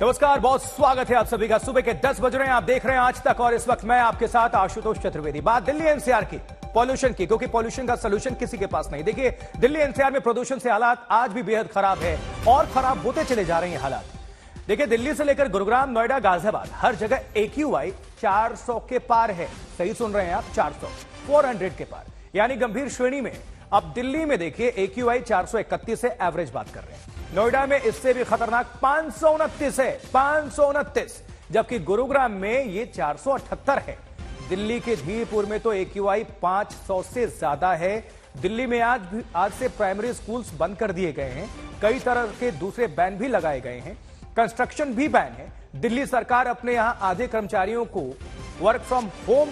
नमस्कार, बहुत स्वागत है आप सभी का। सुबह के 10 बज रहे हैं, आप देख रहे हैं आज तक और इस वक्त मैं आपके साथ आशुतोष चतुर्वेदी। बात दिल्ली एनसीआर की, पॉल्यूशन की, क्योंकि पॉल्यूशन का सोल्यूशन किसी के पास नहीं। देखिए, दिल्ली एनसीआर में प्रदूषण से हालात आज भी बेहद खराब है और खराब होते चले जा रहे हैं हालात। देखिए, दिल्ली से लेकर गुरुग्राम, नोएडा, गाजियाबाद, हर जगह AQI 400 के पार है। सही सुन रहे हैं आप, 400 के पार, यानी गंभीर श्रेणी में। अब दिल्ली में देखिए AQI 431 है, एवरेज बात कर रहे हैं। नोएडा में इससे भी खतरनाक 529 है, 529, जबकि गुरुग्राम में ये 478 है। दिल्ली के धीरपुर में तो AQI 500 से ज्यादा है। दिल्ली में आज से प्राइमरी स्कूल्स बंद कर दिए गए हैं। कई तरह के दूसरे बैन भी लगाए गए हैं। कंस्ट्रक्शन भी बैन है। दिल्ली सरकार अपने यहां आधे कर्मचारियों को वर्क फ्रॉम होम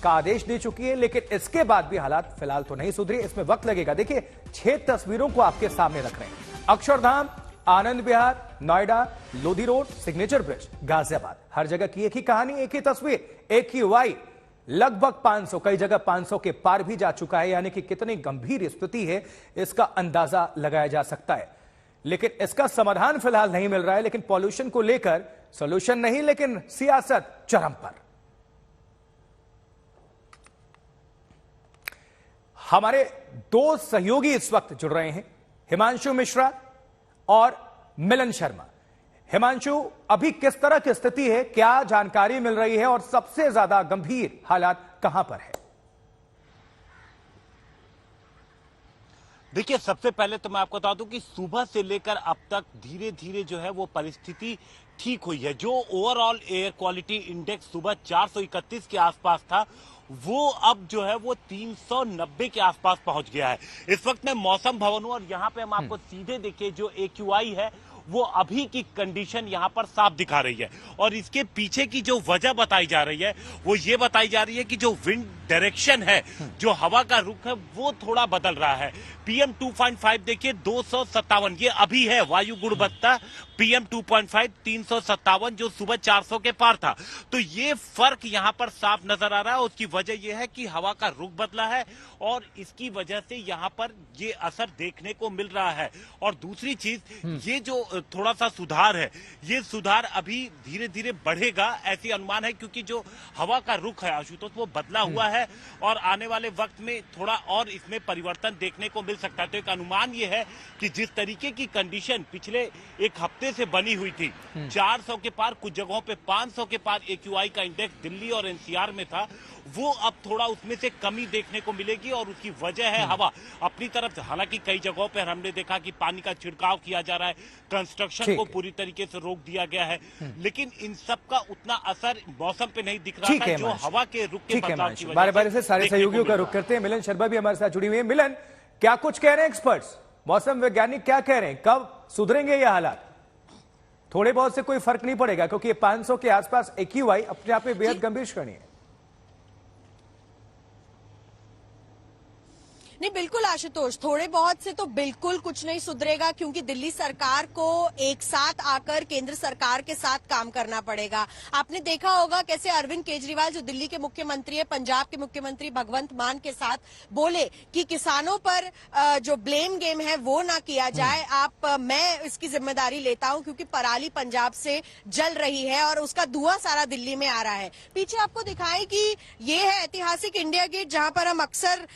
का आदेश दे चुकी है, लेकिन इसके बाद भी हालात फिलहाल तो नहीं सुधरे। इसमें वक्त लगेगा। देखिए, 6 तस्वीरों को आपके सामने रख रहे हैं। Akshardham, Anand Vihar, Noida, Lodhi road, signature bridge, Ghaziabad, हर जगह की एक ही कहानी, एक ही तस्वीर। AQI लगभग 500, कई जगह 500 के पार भी जा चुका है, यानी कि कितनी गंभीर स्थिति है इसका अंदाजा लगाया जा सकता है। लेकिन इसका समाधान फिलहाल नहीं मिल रहा है। लेकिन पॉल्यूशन को लेकर सोल्यूशन नहीं, लेकिन सियासत चरम पर। हमारे 2 सहयोगी इस वक्त जुड़ रहे हैं, हिमांशु मिश्रा और मिलन शर्मा। हिमांशु, अभी किस तरह की स्थिति है, क्या जानकारी मिल रही है और सबसे ज्यादा गंभीर हालात कहां पर है? देखिए, सबसे पहले तो मैं आपको बता दूं कि सुबह से लेकर अब तक धीरे धीरे जो है वो परिस्थिति ठीक हुई है। जो ओवरऑल एयर क्वालिटी इंडेक्स सुबह 431 के आसपास था, वो अब जो है वो 390 के आसपास पहुंच गया है। इस वक्त मैं मौसम भवन हूं और यहाँ पे हम आपको सीधे देखिए जो AQI है वो अभी की कंडीशन यहां पर साफ दिखा रही है। और इसके पीछे की जो वजह बताई जा रही है वो ये बताई जा रही है कि जो विंड डायरेक्शन है, जो हवा का रुख है, वो थोड़ा बदल रहा है। PM 2.5 देखिए 257, ये अभी है वायु गुणवत्ता। PM 2.5 357, जो सुबह 400 के पार था। तो ये फर्क यहां पर साफ नजर आ रहा है। उसकी वजह यह है कि हवा का रुख बदला है और इसकी वजह से यहां पर ये असर देखने को मिल रहा है। और दूसरी चीज, ये जो थोड़ा सा सुधार है, ये सुधार अभी धीरे धीरे बढ़ेगा, ऐसी अनुमान है, क्योंकि जो हवा का रुख है आशुतोष वो बदला हुआ है और आने वाले वक्त में थोड़ा और इसमें परिवर्तन देखने को मिल सकता है। तो एक अनुमान ये है कि जिस तरीके की कंडीशन पिछले एक हफ्ते से बनी हुई थी, 400 के पार, कुछ जगहों पे 500 के पार AQI का इंडेक्स दिल्ली और NCR में था, वो अब थोड़ा उसमें से कमी देखने को मिलेगी। और उसकी वजह है हवा अपनी तरफ से। हालांकि कई जगहों पर हमने देखा कि पानी का छिड़काव किया जा रहा है, कंस्ट्रक्शन को पूरी तरीके से रोक दिया गया है, लेकिन इन सब का उतना असर मौसम पे नहीं दिख रहा है, जो हवा के रुख के बदलाव की वजह से। बारे बारे से सारे सहयोगियों का रुख करते हैं। मिलन शर्मा भी हमारे साथ जुड़ी हुई है। मिलन, क्या कुछ कह रहे हैं एक्सपर्ट्स, मौसम वैज्ञानिक क्या कह रहे हैं, कब सुधरेंगे ये हालात? थोड़े बहुत से कोई फर्क नहीं पड़ेगा, क्योंकि ये 500 के आसपास AQI अपने आप में बेहद गंभीर श्रेणी है। नहीं, बिल्कुल आशुतोष, थोड़े बहुत से तो बिल्कुल कुछ नहीं सुधरेगा, क्योंकि दिल्ली सरकार को एक साथ आकर केंद्र सरकार के साथ काम करना पड़ेगा। आपने देखा होगा कैसे अरविंद केजरीवाल, जो दिल्ली के मुख्यमंत्री है, पंजाब के मुख्यमंत्री भगवंत मान के साथ बोले कि किसानों पर जो ब्लेम गेम है वो ना किया जाए। मैं इसकी जिम्मेदारी लेता हूं, क्योंकि पराली पंजाब से जल रही है और उसका धुआं सारा दिल्ली में आ रहा है। पीछे आपको दिखाएं कि ये है ऐतिहासिक इंडिया गेट, जहां पर हम अक्सर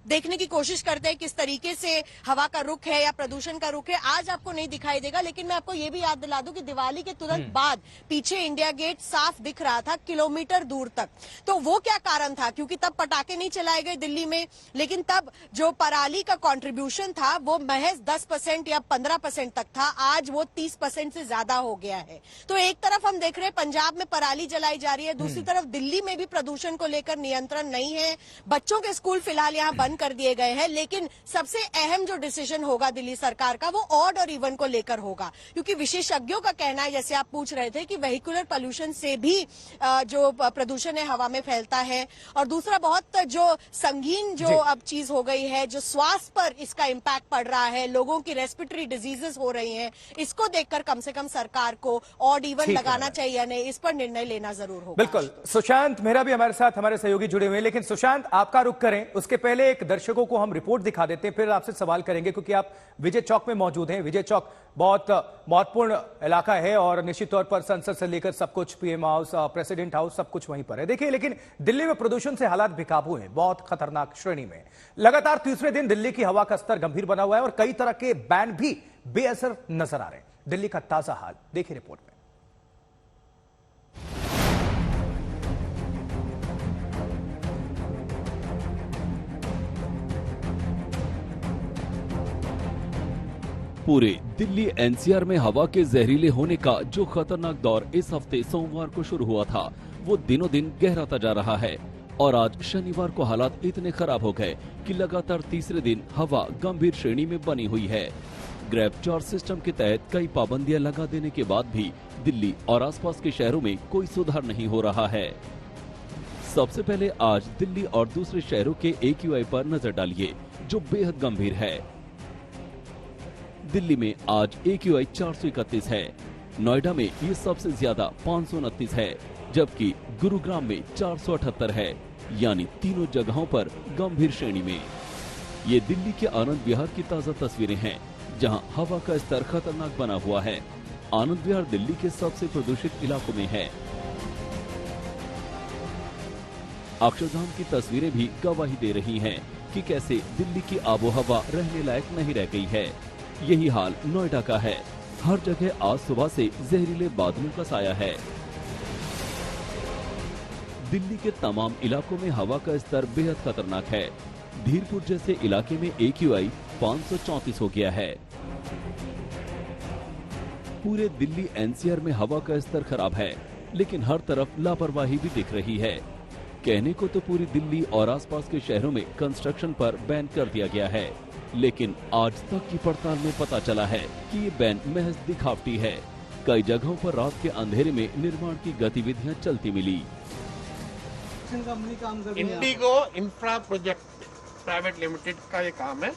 देखने की कोशिश करते हैं किस तरीके से हवा का रुख है या प्रदूषण का रुख है। आज आपको नहीं दिखाई देगा, लेकिन मैं आपको ये भी याद दिला दूं कि दिवाली के तुरंत बाद पीछे इंडिया गेट साफ दिख रहा था किलोमीटर दूर तक। तो वो क्या कारण था? क्योंकि तब पटाखे नहीं चलाए गए दिल्ली में, लेकिन तब जो पराली का कंट्रीब्यूशन था वो महज 10% या 15% तक था। आज वो 30% से ज्यादा हो गया है। तो एक तरफ हम देख रहे हैं पंजाब में पराली जलाई जा रही है, दूसरी तरफ दिल्ली में भी प्रदूषण को लेकर नियंत्रण नहीं है। बच्चों के स्कूल फिलहाल यहाँ बंद कर दिए गए हैं, लेकिन सबसे अहम जो डिसीजन होगा दिल्ली सरकार का वो ऑड और इवन को लेकर होगा, क्योंकि विशेषज्ञों का कहना है, जैसे आप पूछ रहे थे, कि वेहिकुलर पोल्यूशन से भी जो प्रदूषण है हवा में फैलता है। और दूसरा बहुत जो संगीन जो अब चीज हो गई है, जो स्वास्थ्य पर इसका इम्पैक्ट पड़ रहा है, लोगों की रेस्पिरेटरी डिजीजेस हो रही हैं, इसको देखकर कम से कम सरकार को ऑड इवन लगाना चाहिए या नहीं, इस पर निर्णय लेना जरूर होगा। बिल्कुल। सुशांत मेहरा भी हमारे साथ, हमारे सहयोगी जुड़े हुए हैं। लेकिन सुशांत, आपका रुख करें उसके पहले एक दर्शकों को हम रिपोर्ट रिपोर्ट दिखा देते हैं, फिर आपसे सवाल करेंगे क्योंकि आप विजय चौक में मौजूद हैं। विजय चौक बहुत महत्वपूर्ण इलाका है और निश्चित तौर पर संसद से लेकर सब कुछ, पीएम हाउस, प्रेसिडेंट हाउस, सब कुछ वहीं पर है। देखिए, लेकिन दिल्ली में प्रदूषण से हालात बेकाबू हैं, बहुत खतरनाक श्रेणी में। लगातार तीसरे दिन दिल्ली की हवा का स्तर गंभीर बना हुआ है और कई तरह के बैन भी बेअसर नजर आ रहे हैं। दिल्ली का ताजा हाल देखिए रिपोर्ट में। पूरे दिल्ली एनसीआर में हवा के जहरीले होने का जो खतरनाक दौर इस हफ्ते सोमवार को शुरू हुआ था, वो दिनों दिन गहराता जा रहा है और आज शनिवार को हालात इतने खराब हो गए कि लगातार तीसरे दिन हवा गंभीर श्रेणी में बनी हुई है। ग्रेव चार्ज सिस्टम के तहत कई पाबंदियां लगा देने के बाद भी दिल्ली और आसपास के शहरों में कोई सुधार नहीं हो रहा है। सबसे पहले आज दिल्ली और दूसरे शहरों के AQI पर नजर डालिए, जो बेहद गंभीर है। दिल्ली में आज AQI 431 है, नोएडा में ये सबसे ज्यादा 529 है, जबकि गुरुग्राम में 478 है, यानी तीनों जगहों पर गंभीर श्रेणी में। ये दिल्ली के आनंद विहार की ताजा तस्वीरें हैं, जहां हवा का स्तर खतरनाक बना हुआ है। आनंद विहार दिल्ली के सबसे प्रदूषित इलाकों में है। अक्षरधाम की तस्वीरें भी गवाही दे रही हैं कि कैसे दिल्ली की आबोहवा रहने लायक नहीं रह गई है। यही हाल नोएडा का है। हर जगह आज सुबह से जहरीले बादलों का साया है। दिल्ली के तमाम इलाकों में हवा का स्तर बेहद खतरनाक है। धीरपुर जैसे इलाके में AQI 534 हो गया है। पूरे दिल्ली NCR में हवा का स्तर खराब है, लेकिन हर तरफ लापरवाही भी दिख रही है। कहने को तो पूरी दिल्ली और आसपास के शहरों में कंस्ट्रक्शन पर बैन कर दिया गया है, लेकिन आज तक की पड़ताल में पता चला है कि ये बैन महज दिखावटी है। कई जगहों पर रात के अंधेरे में निर्माण की गतिविधियां चलती मिली। Indigo infra project private limited का ये काम है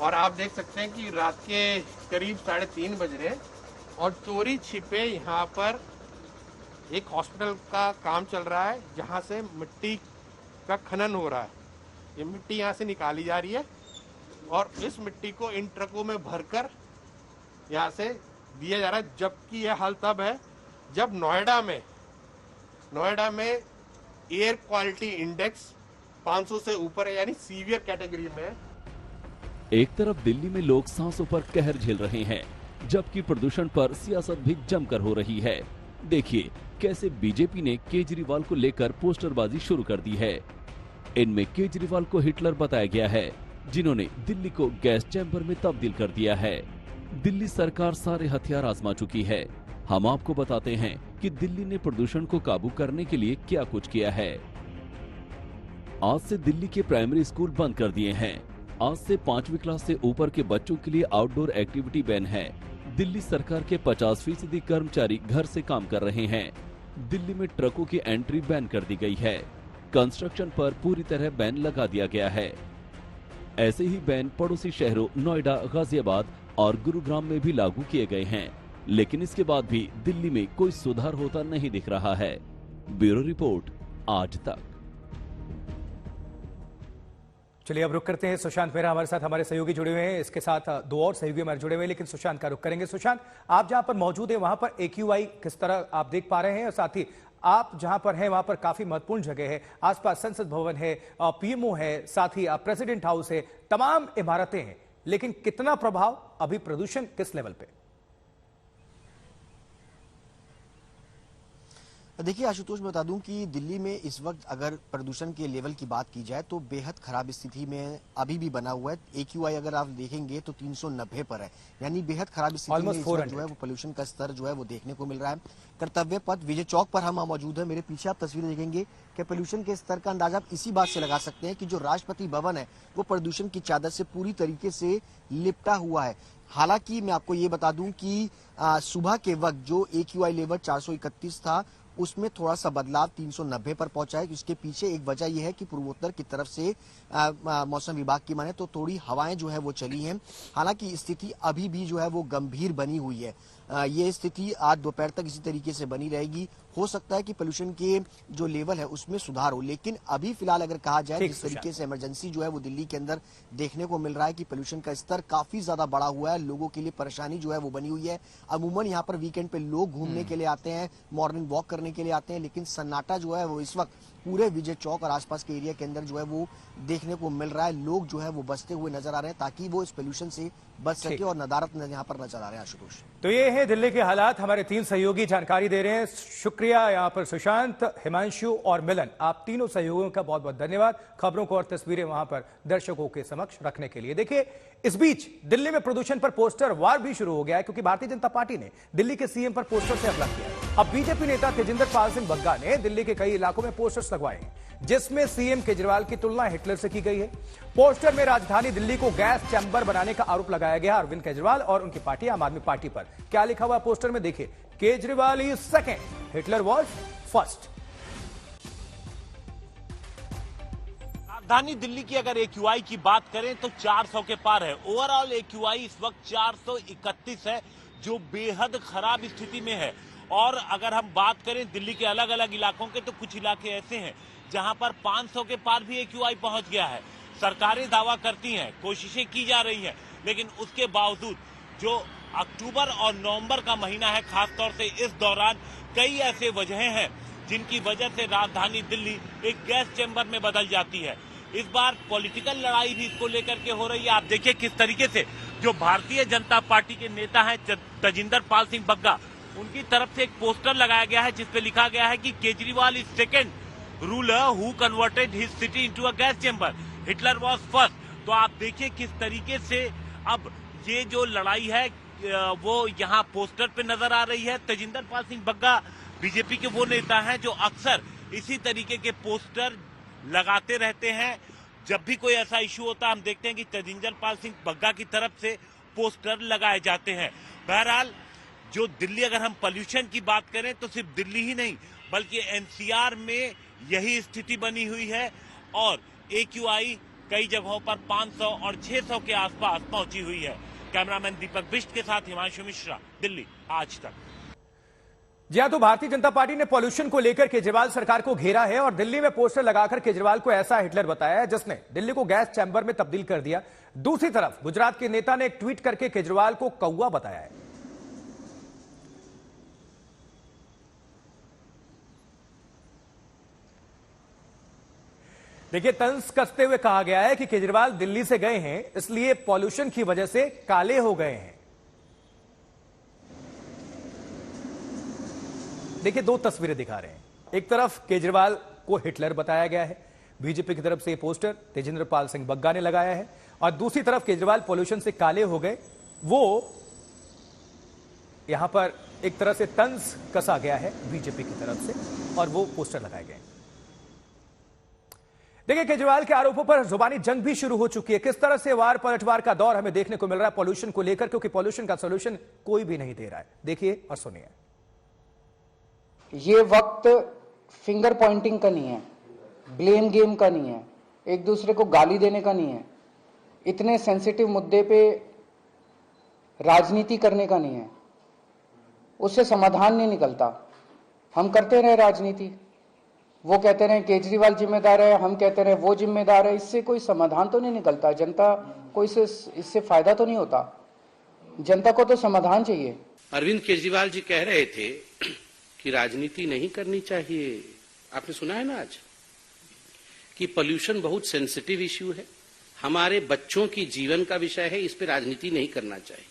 और आप देख सकते हैं कि रात के करीब 3:30 बज रहे हैं और चोरी छिपे यहाँ पर एक हॉस्पिटल का काम चल रहा है, जहाँ से मिट्टी का खनन हो रहा है। ये मिट्टी यहाँ से निकाली जा रही है और इस मिट्टी को इन ट्रकों में भरकर यहाँ से दिया जा रहा है। जबकि यह हाल तब है जब नोएडा में एयर क्वालिटी इंडेक्स 500 से ऊपर है, यानी सीवियर कैटेगरी में है। एक तरफ दिल्ली में लोग सांसों पर कहर झेल रहे हैं, जबकि प्रदूषण पर सियासत भी जमकर हो रही है। देखिए कैसे बीजेपी ने केजरीवाल को लेकर पोस्टरबाजी शुरू कर दी है। इनमें केजरीवाल को हिटलर बताया गया है, जिन्होंने दिल्ली को गैस चैम्बर में तब्दील कर दिया है। दिल्ली सरकार सारे हथियार आजमा चुकी है। हम आपको बताते हैं कि दिल्ली ने प्रदूषण को काबू करने के लिए क्या कुछ किया है। आज से दिल्ली के प्राइमरी स्कूल बंद कर दिए हैं। आज से 5वीं क्लास से ऊपर के बच्चों के लिए आउटडोर एक्टिविटी बैन है। दिल्ली सरकार के 50% कर्मचारी घर से काम कर रहे हैं। दिल्ली में ट्रकों की एंट्री बैन कर दी गई है। कंस्ट्रक्शन पर पूरी तरह बैन लगा दिया गया है। ऐसे ही बैन पड़ोसी शहरों नोएडा, गाजियाबाद और गुरुग्राम में भी लागू किए गए हैं, लेकिन इसके बाद भी दिल्ली में कोई सुधार होता नहीं दिख रहा है। ब्यूरो रिपोर्ट, आज तक। चलिए अब रुक करते हैं। सुशांत मेहरा हमारे साथ, हमारे सहयोगी जुड़े हुए हैं, इसके साथ 2 और सहयोगी हमारे जुड़े हुए हैं, लेकिन सुशांत का रुक करेंगे। सुशांत, आप जहां पर मौजूद है वहां पर AQI किस तरह आप देख पा रहे हैं, और साथ ही आप जहां पर हैं वहां पर काफी महत्वपूर्ण जगह है, आसपास संसद भवन है, PMO है, साथ ही प्रेसिडेंट हाउस है, तमाम इमारतें हैं, लेकिन कितना प्रभाव, अभी प्रदूषण किस लेवल पे? देखिए आशुतोष, बता दूं कि दिल्ली में इस वक्त अगर प्रदूषण के लेवल की बात की जाए तो बेहद खराब स्थिति में अभी भी बना हुआ है। AQI अगर आप देखेंगे तो 390 पर है, यानी बेहद खराब स्थिति में इस वक्त जो है वो पोल्यूशन का स्तर जो है वो देखने को मिल रहा है। कर्तव्य पथ विजय चौक पर हम मौजूद है। मेरे पीछे आप तस्वीरें देखेंगे कि पोल्यूशन के स्तर का अंदाजा आप इसी बात से लगा सकते हैं कि जो राष्ट्रपति भवन है वो प्रदूषण की चादर से पूरी तरीके से लिपटा हुआ है। हालांकि मैं आपको ये बता दूं कि सुबह के वक्त जो AQI लेवल 431 था उसमें थोड़ा सा बदलाव 390 पर पहुंचा है। इसके पीछे एक वजह यह है कि पूर्वोत्तर की तरफ से मौसम विभाग की माने तो थोड़ी हवाएं जो है वो चली हैं। हालांकि स्थिति अभी भी जो है वो गंभीर बनी हुई है। ये स्थिति आज दोपहर तक इसी तरीके से बनी रहेगी। हो सकता है कि पोल्यूशन के जो लेवल है उसमें सुधार हो, लेकिन अभी फिलहाल अगर कहा जाए जिस तरीके से इमरजेंसी जो है वो दिल्ली के अंदर देखने को मिल रहा है कि पोल्यूशन का स्तर काफी ज्यादा बढ़ा हुआ है, लोगों के लिए परेशानी जो है वो बनी हुई है। अमूमन यहाँ पर वीकेंड पे लोग घूमने के लिए आते हैं, मॉर्निंग वॉक करने के लिए आते हैं, लेकिन सन्नाटा जो है वो इस वक्त पूरे विजय चौक और आसपास के एरिया के अंदर जो है वो देखने को मिल रहा है। लोग जो है वो बसते हुए नजर आ रहे हैं ताकि वो इस पोल्यूशन से बच सके और नदारत यहाँ पर नजर आ रहे हैं। आशुतोष, तो ये है दिल्ली के हालात। हमारे 3 सहयोगी जानकारी दे रहे हैं। शुक्रिया यहाँ पर सुशांत, हिमांशु और मिलन, आप तीनों सहयोगियों का बहुत बहुत धन्यवाद खबरों को और तस्वीरें वहां पर दर्शकों के समक्ष रखने के लिए। देखिए, इस बीच दिल्ली में प्रदूषण पर पोस्टर वार भी शुरू हो गया है, क्योंकि भारतीय जनता पार्टी ने दिल्ली के सीएम पर पोस्टर से हमला किया। अब बीजेपी नेता तेजिंदर पाल सिंह बग्गा ने दिल्ली के कई इलाकों में पोस्टर्स लगवाए हैं, जिसमें सीएम केजरीवाल की तुलना हिटलर से की गई है। पोस्टर में राजधानी दिल्ली को गैस चैम्बर बनाने का आरोप लगाया गया अरविंद केजरीवाल और उनकी पार्टी आम आदमी पार्टी पर। क्या लिखा हुआ पोस्टर में देखिए, Kejriwal is second, Hitler was first. राजधानी दिल्ली की अगर AQI की बात करें तो 400 के पार है। ओवरऑल AQI इस वक्त 431 है, जो बेहद खराब स्थिति में है। और अगर हम बात करें दिल्ली के अलग अलग इलाकों के, तो कुछ इलाके ऐसे हैं जहां पर 500 के पार भी AQI पहुंच गया है। सरकारें दावा करती हैं, कोशिशें की जा रही हैं, लेकिन उसके बावजूद जो अक्टूबर और नवंबर का महीना है, खासतौर से इस दौरान कई ऐसे वजहें हैं जिनकी वजह से राजधानी दिल्ली एक गैस चैम्बर में बदल जाती है। इस बार पॉलिटिकल लड़ाई भी इसको लेकर के हो रही है। आप देखिए किस तरीके से जो भारतीय जनता पार्टी के नेता हैं तेजिंदर पाल सिंह बग्गा, उनकी तरफ से एक पोस्टर लगाया गया है जिसपे लिखा गया है कि Kejriwal is second ruler who converted his city into a gas chamber, Hitler was first. तो आप देखिए किस तरीके से अब ये जो लड़ाई है वो यहाँ पोस्टर पे नजर आ रही है। तेजिंदर पाल सिंह बग्गा बीजेपी के वो नेता हैं जो अक्सर इसी तरीके के पोस्टर लगाते रहते हैं। जब भी कोई ऐसा इशू होता है, हम देखते हैं कि तेजिंदर पाल सिंह बग्गा की तरफ से पोस्टर लगाए जाते हैं। बहरहाल जो दिल्ली, अगर हम पोल्यूशन की बात करें तो सिर्फ दिल्ली ही नहीं बल्कि NCR में यही स्थिति बनी हुई है और AQI कई जगहों पर 500 और 600 के आसपास पहुंची हुई है। कैमरामैन दीपक बिष्ट के साथ हिमांशु मिश्रा, दिल्ली आज तक। जी हां, तो भारतीय जनता पार्टी ने पॉल्यूशन को लेकर केजरीवाल सरकार को घेरा है और दिल्ली में पोस्टर लगाकर केजरीवाल को ऐसा हिटलर बताया है जिसने दिल्ली को गैस चैम्बर में तब्दील कर दिया। दूसरी तरफ गुजरात के नेता ने एक ट्वीट करके केजरीवाल को कौवा बताया है। देखिए, तंज कसते हुए कहा गया है कि केजरीवाल दिल्ली से गए हैं, इसलिए पॉल्यूशन की वजह से काले हो गए हैं। देखिए, 2 तस्वीरें दिखा रहे हैं। एक तरफ केजरीवाल को हिटलर बताया गया है, बीजेपी की तरफ से पोस्टर तेजिंदर पाल सिंह बग्गा ने लगाया है, और दूसरी तरफ केजरीवाल पॉल्यूशन से काले हो गए, वो यहां पर एक तरह से तंज कसा गया है बीजेपी की तरफ से और वो पोस्टर लगाए गए। देखिए, केजरीवाल के आरोपों पर जुबानी जंग भी शुरू हो चुकी है। किस तरह से वार पलटवार का दौर हमें देखने को मिल रहा है पॉल्यूशन को लेकर, क्योंकि पॉल्यूशन का सॉल्यूशन कोई भी नहीं दे रहा है। देखिए और सुनिए। ये वक्त फिंगर पॉइंटिंग का नहीं है, ब्लेम गेम का नहीं है, एक दूसरे को गाली देने का नहीं है, इतने सेंसिटिव मुद्दे पे राजनीति करने का नहीं है। उससे समाधान नहीं निकलता। हम करते रहे राजनीति, वो कहते रहे केजरीवाल जिम्मेदार है, हम कहते रहे वो जिम्मेदार है, इससे कोई समाधान तो नहीं निकलता। जनता को इससे फायदा तो नहीं होता। जनता को तो समाधान चाहिए। अरविंद केजरीवाल जी कह रहे थे कि राजनीति नहीं करनी चाहिए। आपने सुना है ना आज कि पोल्यूशन बहुत सेंसिटिव इश्यू है, हमारे बच्चों की जीवन का विषय है, इस पे राजनीति नहीं करना चाहिए।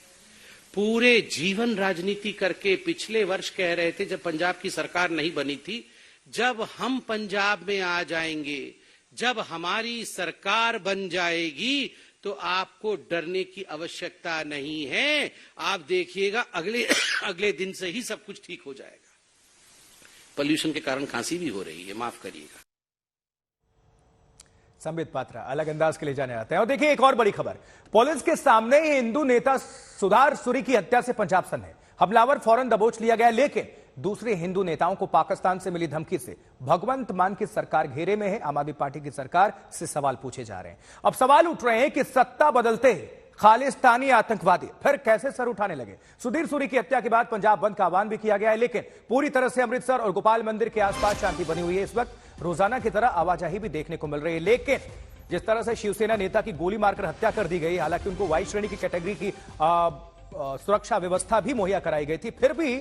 पूरे जीवन राजनीति करके पिछले वर्ष कह रहे थे, जब पंजाब की सरकार नहीं बनी थी, जब हम पंजाब में आ जाएंगे, जब हमारी सरकार बन जाएगी तो आपको डरने की आवश्यकता नहीं है। आप देखिएगा अगले दिन से ही सब कुछ ठीक हो जाएगा। पोल्यूशन के कारण खांसी भी हो रही है, माफ करिएगा। संबित पात्रा अलग अंदाज के लिए जाने आते हैं। और देखिए, एक और बड़ी खबर, पुलिस के सामने ही हिंदू नेता सुधार सूरी की हत्या से पंजाब सन्न है। हमलावर फौरन दबोच लिया गया, लेकिन दूसरे हिंदू नेताओं को पाकिस्तान से मिली धमकी से भगवंत मान की सरकार घेरे में है। आम आदमी पार्टी की सरकार से सवाल पूछे जा रहे हैं। अब सवाल उठ रहे हैं कि सत्ता बदलते ही खालिस्तानी आतंकवादी फिर कैसे सर उठाने लगे। सुधीर सूरी की हत्या के बाद पंजाब बंद का आह्वान भी किया गया है, लेकिन पूरी तरह से अमृतसर और गोपाल मंदिर के आसपास शांति बनी हुई है। इस वक्त रोजाना की तरह आवाजाही भी देखने को मिल रही है, लेकिन जिस तरह से शिवसेना नेता की गोली मारकर हत्या कर दी गई, हालांकि उनको वाई श्रेणी की कैटेगरी की सुरक्षा व्यवस्था भी मुहैया कराई गई थी, फिर भी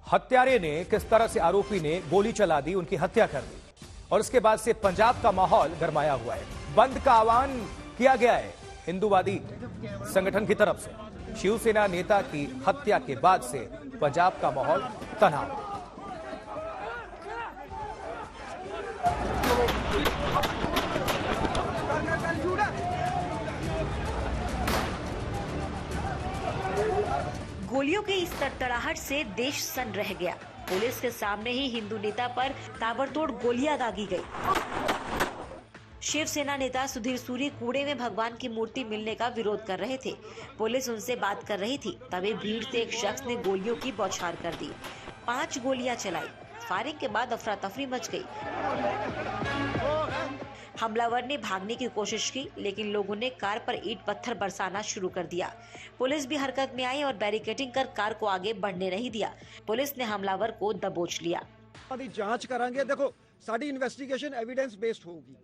हत्यारे ने किस तरह से आरोपी ने गोली चला दी, उनकी हत्या कर दी और उसके बाद से पंजाब का माहौल गरमाया हुआ है। बंद का आह्वान किया गया है हिंदूवादी संगठन की तरफ से। शिवसेना नेता की हत्या के बाद से पंजाब का माहौल तनाव। गोलियों की इस तड़तड़ाहट से देश सन्न रह गया। पुलिस के सामने ही हिंदू नेता पर ताबड़तोड़ गोलियां दागी गई। शिवसेना नेता सुधीर सूरी कूड़े में भगवान की मूर्ति मिलने का विरोध कर रहे थे। पुलिस उनसे बात कर रही थी, तभी भीड़ से एक शख्स ने गोलियों की बौछार कर दी। 5 गोलियां चलाई। फायरिंग के बाद अफरा तफरी मच गई। हमलावर ने भागने की कोशिश की, लेकिन लोगों ने कार पर ईंट पत्थर बरसाना शुरू कर दिया। पुलिस भी हरकत में आई और बैरिकेडिंग कर कार को आगे बढ़ने नहीं दिया। पुलिस ने हमलावर को दबोच लिया। जांच करांगे। देखो, साडी इन्वेस्टिगेशन एविडेंस बेस्ड होगी।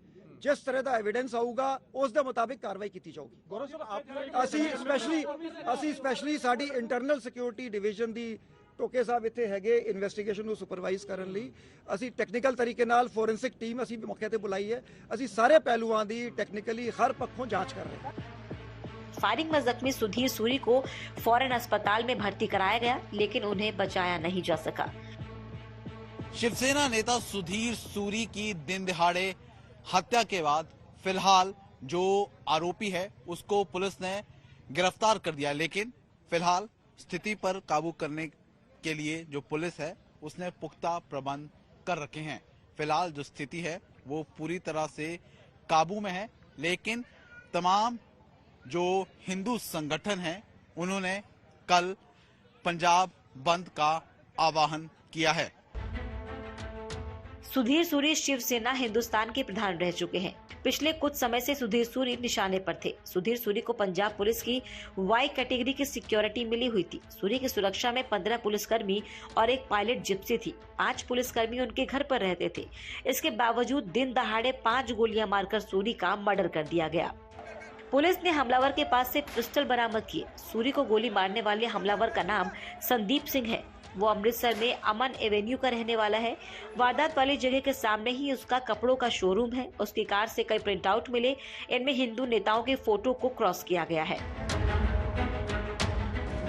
जिस तरह का एविडेंस आऊगा उस दे मुताबिक कार्रवाई की जाऊगी। ਅਸੀਂ ਸਪੈਸ਼ਲੀ ਸਾਡੀ ਇੰਟਰਨਲ ਸਿਕਿਉਰਿਟੀ ਡਿਵੀਜ਼ਨ ਦੀ ਟੋਕੇ ਸਾਹਿਬ ਇੱਥੇ ਹੈਗੇ ਇਨਵੈਸਟੀਗੇਸ਼ਨ ਨੂੰ ਸੁਪਰਵਾਈਜ਼ ਕਰਨ ਲਈ। ਅਸੀਂ ਟੈਕਨੀਕਲ ਤਰੀਕੇ ਨਾਲ ਫੋਰੈਂਸਿਕ ਟੀਮ ਅਸੀਂ ਮੌਕੇ ਤੇ ਬੁਲਾਈ ਹੈ। ਅਸੀਂ ਸਾਰੇ ਪਹਿਲੂਆਂ ਦੀ ਟੈਕਨੀਕਲੀ ਹਰ ਪੱਖੋਂ ਜਾਂਚ ਕਰ ਰਹੇ ਹਾਂ। फायरिंग में जख्मी सुधीर सूरी को फौरन अस्पताल में भर्ती कराया गया, लेकिन उन्हें बचाया नहीं जा सका। शिवसेना नेता सुधीर सूरी की दिन दिहाड़े हत्या के बाद फिलहाल जो आरोपी है उसको पुलिस ने गिरफ्तार कर दिया, लेकिन फिलहाल स्थिति पर काबू करने के लिए जो पुलिस है उसने पुख्ता प्रबंध कर रखे हैं। फिलहाल जो स्थिति है वो पूरी तरह से काबू में है, लेकिन तमाम जो हिंदू संगठन हैं उन्होंने कल पंजाब बंद का आह्वान किया है। सुधीर सूरी शिवसेना हिंदुस्तान के प्रधान रह चुके हैं। पिछले कुछ समय से सुधीर सूरी निशाने पर थे। सुधीर सूरी को पंजाब पुलिस की वाई कैटेगरी की सिक्योरिटी मिली हुई थी। सूरी की सुरक्षा में 15 पुलिसकर्मी और एक पायलट जिप्सी थी। 5 पुलिसकर्मी उनके घर पर रहते थे। इसके बावजूद दिन दहाड़े 5 गोलियां मारकर सूरी का मर्डर कर दिया गया। पुलिस ने हमलावर के पास से पिस्टल बरामद किए। सूरी को गोली मारने वाले हमलावर का नाम संदीप सिंह है। वो अमृतसर में अमन एवेन्यू का रहने वाला है। वारदात वाली जगह के सामने ही उसका कपड़ों का शोरूम है। उसकी कार से कई प्रिंट आउट मिले। इनमें हिंदू नेताओं के फोटो को क्रॉस किया गया है।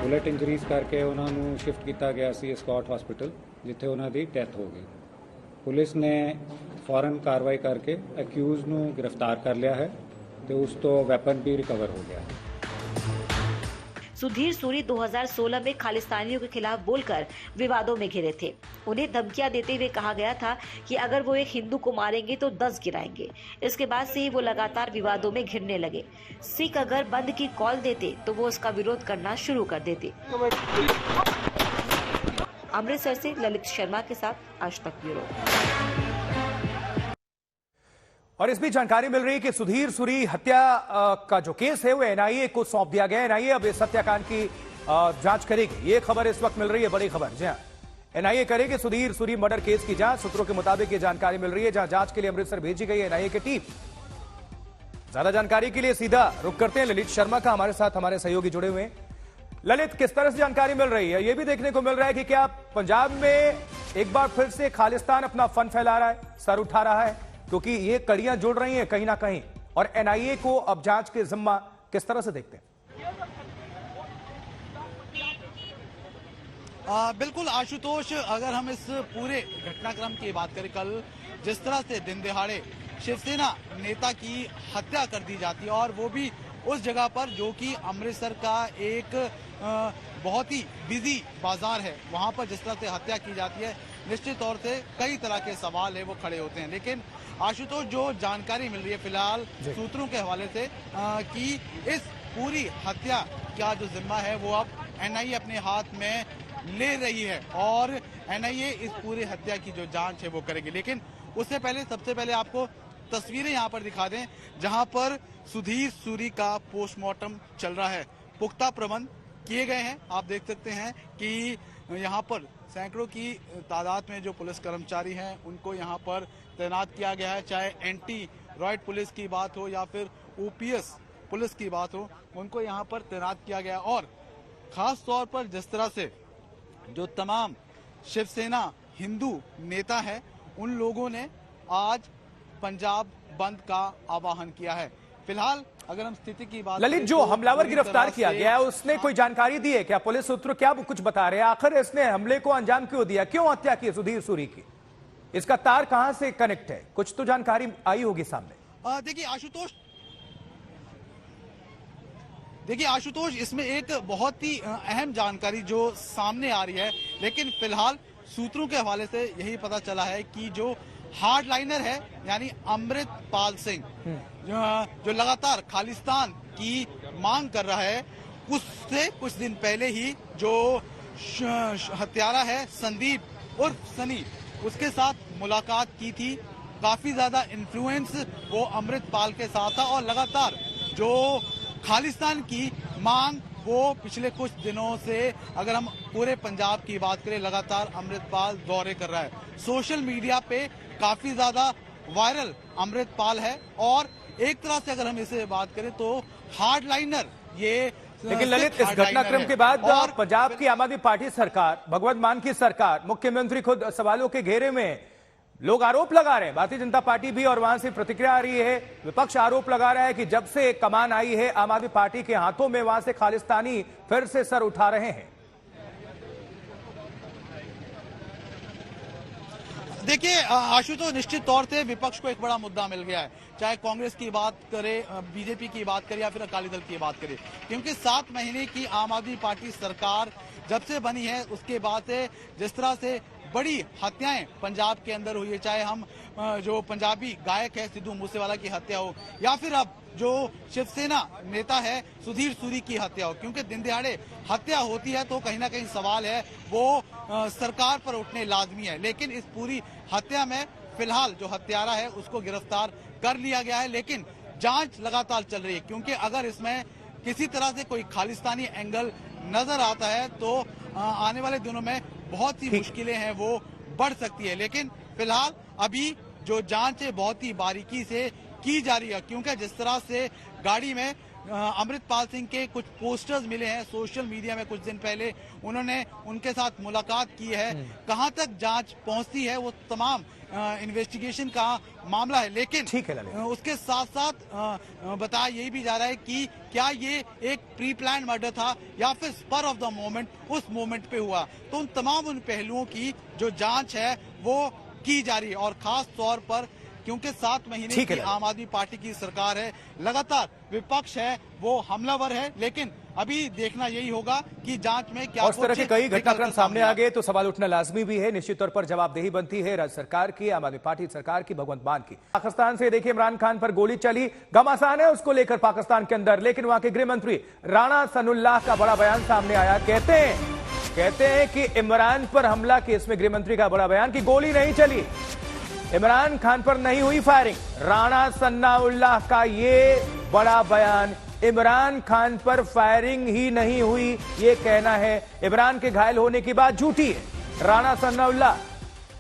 बुलेट इंजरीज करके उन्होंने शिफ्ट किया गया सी स्कॉट हॉस्पिटल, जिथे उन्होंने डेथ हो गई। पुलिस ने फौरन कार्रवाई करके अक्यूज नूं गिरफ्तार कर लिया है, तो उस तो वेपन भी रिकवर हो गया है। सुधीर सूरी 2016 में खालिस्तानियों के खिलाफ बोलकर विवादों में घिरे थे। उन्हें धमकियां देते हुए कहा गया था कि अगर वो एक हिंदू को मारेंगे तो 10 गिराएंगे। इसके बाद से ही वो लगातार विवादों में घिरने लगे। सिख अगर बंद की कॉल देते तो वो उसका विरोध करना शुरू कर देते। अमृतसर से ललित शर्मा के साथ आज तक ब्यूरो। और इस बीच जानकारी मिल रही है कि सुधीर सूरी हत्या का जो केस है वो एनआईए को सौंप दिया गया है। एनआईए अब इस हत्याकांड की जांच करेगी। ये खबर इस वक्त मिल रही है, बड़ी खबर। जी हां, एनआईए करेगी सुधीर सूरी मर्डर केस की जांच। सूत्रों के मुताबिक ये जानकारी मिल रही है, जहां जांच के लिए अमृतसर भेजी गई है एनआईए की टीम। ज्यादा जानकारी के लिए सीधा रुख करते हैं ललित शर्मा का। हमारे साथ हमारे सहयोगी जुड़े हुए हैं। ललित, किस तरह से जानकारी मिल रही है? ये भी देखने को मिल रहा है कि क्या पंजाब में एक बार फिर से खालिस्तान अपना फन फैला रहा है, सर उठा रहा है, क्योंकि ये कड़ियां जुड़ रही हैं कहीं ना कहीं। और एनआईए को अब जांच के जिम्मा किस तरह से देखते हैं? बिल्कुल आशुतोष, अगर हम इस पूरे घटनाक्रम की बात करें, कल जिस तरह से दिन दिहाड़े शिवसेना नेता की हत्या कर दी जाती है और वो भी उस जगह पर जो कि अमृतसर का एक बहुत ही बिजी बाजार है, वहां पर जिस तरह से हत्या की जाती है, निश्चित तौर से कई तरह के सवाल है वो खड़े होते हैं। लेकिन आशुतोष, जो जानकारी मिल रही है फिलहाल सूत्रों के हवाले से कि इस पूरी हत्या का जो जिम्मा है वो अब एनआईए अपने हाथ में ले रही है और एनआईए इस पूरी हत्या की जो जांच है वो करेगी। लेकिन उससे पहले सबसे पहले आपको तस्वीरें यहाँ पर दिखा दें जहाँ पर सुधीर सूरी का पोस्टमार्टम चल रहा है। पुख्ता प्रबंध किए गए हैं। आप देख सकते हैं कि यहाँ पर सैकड़ों की तादाद में जो पुलिस कर्मचारी हैं उनको यहाँ पर तैनात किया गया है। चाहे एंटी रॉयट पुलिस की बात हो या फिर ओपीएस पुलिस की बात हो, उनको यहाँ पर तैनात किया गया। और खास तौर पर जिस तरह से जो तमाम शिवसेना हिंदू नेता है उन लोगों ने आज पंजाब बंद का आह्वान किया है। फिलहाल अगर हम स्थिति की बात ललित, जो हमलावर गिरफ्तार किया गया है उसने कोई जानकारी दी है क्या? पुलिस सूत्र क्या कुछ बता रहे हैं? आखिर इसने हमले को अंजाम क्यों दिया, क्यों हत्या की सुधीर सूरी की? इसका तार कहां से कनेक्ट है? कुछ तो जानकारी आई होगी सामने। देखिए आशुतोष, इसमें एक बहुत ही अहम जानकारी जो सामने आ रही है, लेकिन फिलहाल सूत्रों के हवाले से यही पता चला है कि जो हार्डलाइनर है यानी अमृतपाल सिंह जो लगातार खालिस्तान की मांग कर रहा है, उससे कुछ दिन पहले ही जो हत्यारा है संदीप उर्फ सनी, उसके साथ मुलाकात की थी। काफी ज्यादा इन्फ्लुएंस वो अमृतपाल के साथ था और लगातार जो खालिस्तान की मांग वो पिछले कुछ दिनों से, अगर हम पूरे पंजाब की बात करें, लगातार अमृतपाल दौरे कर रहा है। सोशल मीडिया पे काफी ज्यादा वायरल अमृतपाल है और एक तरह से अगर हम इसे बात करें तो हार्डलाइनर ये। लेकिन ललित, इस घटनाक्रम के बाद पंजाब की आम आदमी पार्टी सरकार, भगवंत मान की सरकार, मुख्यमंत्री खुद सवालों के घेरे में, लोग आरोप लगा रहे हैं, भारतीय जनता पार्टी भी, और वहां से प्रतिक्रिया आ रही है। विपक्ष आरोप लगा रहा है कि जब से कमान आई है आम आदमी पार्टी के हाथों में, वहां से खालिस्तानी फिर से सर उठा रहे हैं। देखिए आशुतोष, निश्चित तौर से विपक्ष को एक बड़ा मुद्दा मिल गया है, चाहे कांग्रेस की बात करे, बीजेपी की बात करे या फिर अकाली दल की बात करे, क्योंकि 7 महीने की आम आदमी पार्टी सरकार जब से बनी है उसके बाद से जिस तरह से बड़ी हत्याएं पंजाब के अंदर हुई है, चाहे हम जो पंजाबी गायक है सिद्धू मूसेवाला की हत्या हो या फिर अब जो शिवसेना नेता है सुधीर सूरी की हत्या हो, क्योंकि दिन दिहाड़े हत्या होती है तो कहीं ना कहीं सवाल है वो सरकार पर उठने लाजमी है। लेकिन इस पूरी हत्या में फिलहाल जो हत्यारा है उसको गिरफ्तार कर लिया गया है, लेकिन जांच लगातार चल रही है, क्योंकि अगर इसमें किसी तरह से कोई खालिस्तानी एंगल नजर आता है तो आने वाले दिनों में बहुत सी मुश्किलें हैं वो बढ़ सकती है। लेकिन फिलहाल अभी जो जांच है बहुत ही बारीकी से की जा रही है, क्योंकि जिस तरह से गाड़ी में अमृतपाल सिंह के कुछ पोस्टर्स मिले हैं सोशल मीडिया में कुछ दिन पहले, उन्होंने उनके साथ मुलाकात की है। कहां तक जांच पहुंचती है वो तमाम इन्वेस्टिगेशन का मामला है, लेकिन उसके साथ साथ बताया यही भी जा रहा है कि क्या ये एक प्री प्लान मर्डर था या फिर स्पर ऑफ द मोमेंट उस मोमेंट पे हुआ। तो उन तमाम उन पहलुओं की जो जांच है वो की जा रही है। और खास तौर पर क्योंकि 7 महीने की आम आदमी पार्टी की सरकार है, लगातार विपक्ष है वो हमलावर है, लेकिन अभी देखना यही होगा कि जांच में क्या। और इस तरह के कई घटनाक्रम सामने आ गए तो सवाल उठना लाजमी भी है। निश्चित तौर पर जवाबदेही बनती है राज्य सरकार की, आम आदमी पार्टी सरकार की, भगवंत मान की। पाकिस्तान से देखिए इमरान खान पर गोली चली, घमासान है उसको लेकर पाकिस्तान के अंदर, लेकिन वहां के गृह मंत्री राणा सनाउल्लाह का बड़ा बयान सामने आया। कहते हैं कि इमरान पर हमला केस में गृह मंत्री का बड़ा बयान कि गोली नहीं चली, इमरान खान पर नहीं हुई फायरिंग। राणा सनाउल्लाह का ये बड़ा बयान, इमरान खान पर फायरिंग ही नहीं हुई ये कहना है। इमरान के घायल होने की बात झूठी है। राणा सनाउल्लाह,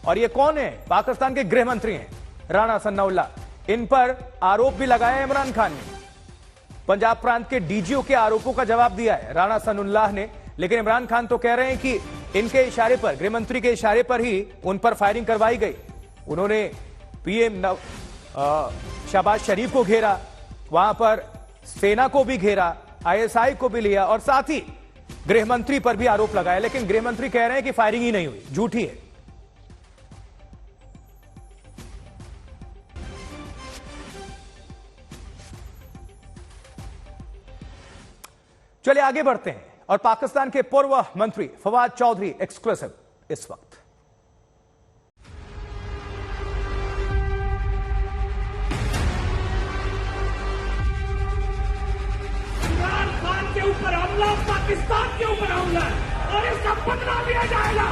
और ये कौन है? पाकिस्तान के गृह मंत्री हैं राणा सनाउल्लाह। इन पर आरोप भी लगाया इमरान खान ने, पंजाब प्रांत के डीजीओ के आरोपों का जवाब दिया है राणा सनाउल्लाह ने। लेकिन इमरान खान तो कह रहे हैं कि इनके इशारे पर, गृह मंत्री के इशारे पर ही उन पर फायरिंग करवाई गई। उन्होंने पीएम शहबाज शरीफ को घेरा, वहां पर सेना को भी घेरा, आईएसआई को भी लिया और साथ ही गृह मंत्री पर भी आरोप लगाया। लेकिन गृह मंत्री कह रहे हैं कि फायरिंग ही नहीं हुई, झूठी है। चलिए आगे बढ़ते हैं और पाकिस्तान के पूर्व मंत्री फवाद चौधरी एक्सक्लूसिव इस वक्त। ऊपर हमला, पाकिस्तान के ऊपर हमला और इसका बदला लिया जाएगा।